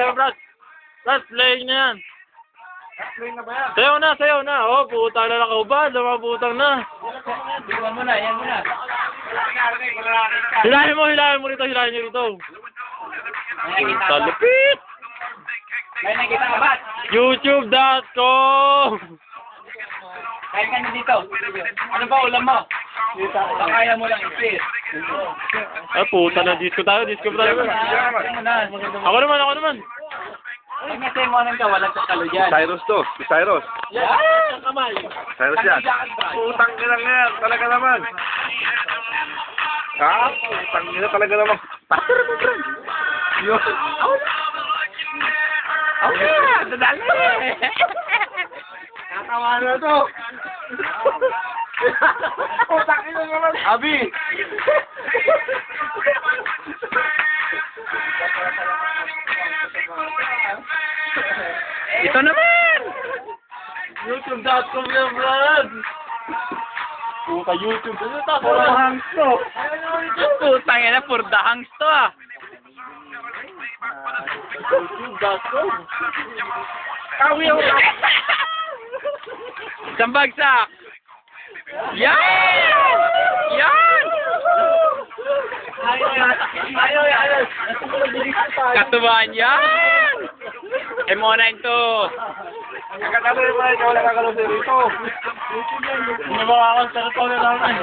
yan, Brad. Brad, playing na yan. Play na ba yan? Sayaw na. Oh, putang na nakaubad. Lumabutang na. Yan muna, yan muna. Hilahin mo rito, hilahin nyo rito. Talupit! May nakita ka ba? YouTube.com. Kain ka na dito. Ano ba ulam mo? Kaya mo lang i-fit. Ay, puta na. Disco tayo. Ako naman. Ay, kasi mo nang kawalan sa kalo dyan. Cyrus to. Si Cyrus. Yan! Kamay! Cyrus yan. Putang ina nga. Talaga naman. Putang ina talaga naman. Pastor mo, bro. Yun. Okay! Dadali! Katawa na to! Putang ina naman! Abi! Ito naman! YouTube.com yan, Brad! Puta, YouTube. Ano ito? Puro hangs to! Putang ina, for the hangs to ah. YouTube.com Kawi ako. Isang bagsak. Yan! Ayaw! Katubahan yan! M09 to. Kakatalo yung mga ikaw lang kakalo sa rito. Nabawa ako sa rito na naman.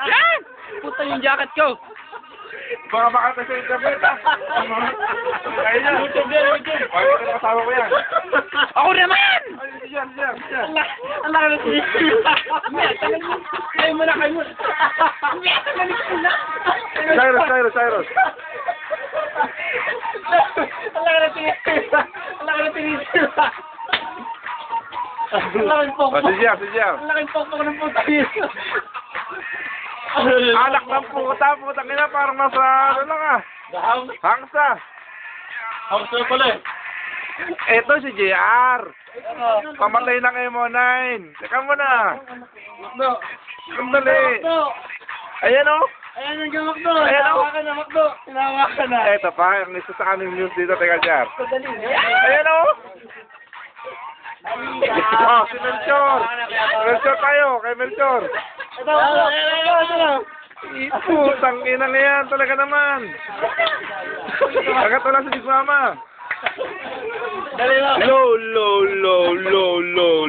Yan! Puta yung jacket ko. Baka makata sa internet ah. Kaya yan. YouTube yan. Bakit ka nakasama ko yan? Ako naman! Ay, yan. Ang laki na siya. Kayo mo na. Cyrus. Ang laki na siya. Ang laking pokpok. Si Jeff. Ang laking pokpok ng puta yun. Anak ng puta. Putang ina parang nasa ano lang ah. Hangsa. Hangsa pala eh. Ito si JR. Pamatay ng M09. Teka muna. Sandali. Ayan o. Ayan ang gamakdo! Ayan, Tinawa ka na, Makdo! Tinawa ka na! Ito pa, ang isa sa aming news dito. Teka, JR. Ayan o. Oh, si Melchor. Melchor tayo. Kay Melchor. Ito! Putang ina na yan. Talaga naman. Agad wala sa Mama. Dali lang!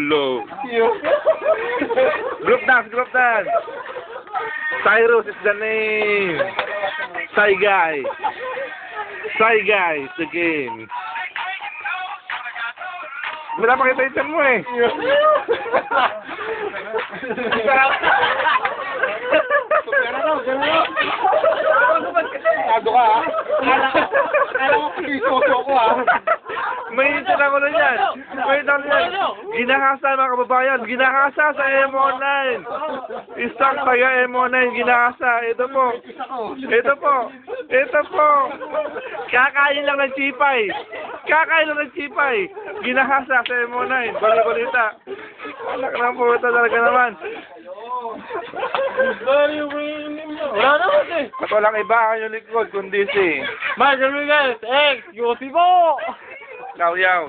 Low. Group dance. Cyrus is the name. Shy guy is the game. Wala pa kita itan mo eh. Ado ka ha? Kala ko pisoso ko ha? May itan ako na yan. Ginahasa mga kababayan. Ginahasa sa M09. Isang taga M09 ginahasa. Ito po. Kakain lang ng chipay. Ginahasa sa M09. Bali-balita. Anak ng puta talaga naman. Wala naman eh. At walang iba ang yung likod kundi si Mark Rodriguez, ex, Yossi po! Yaw.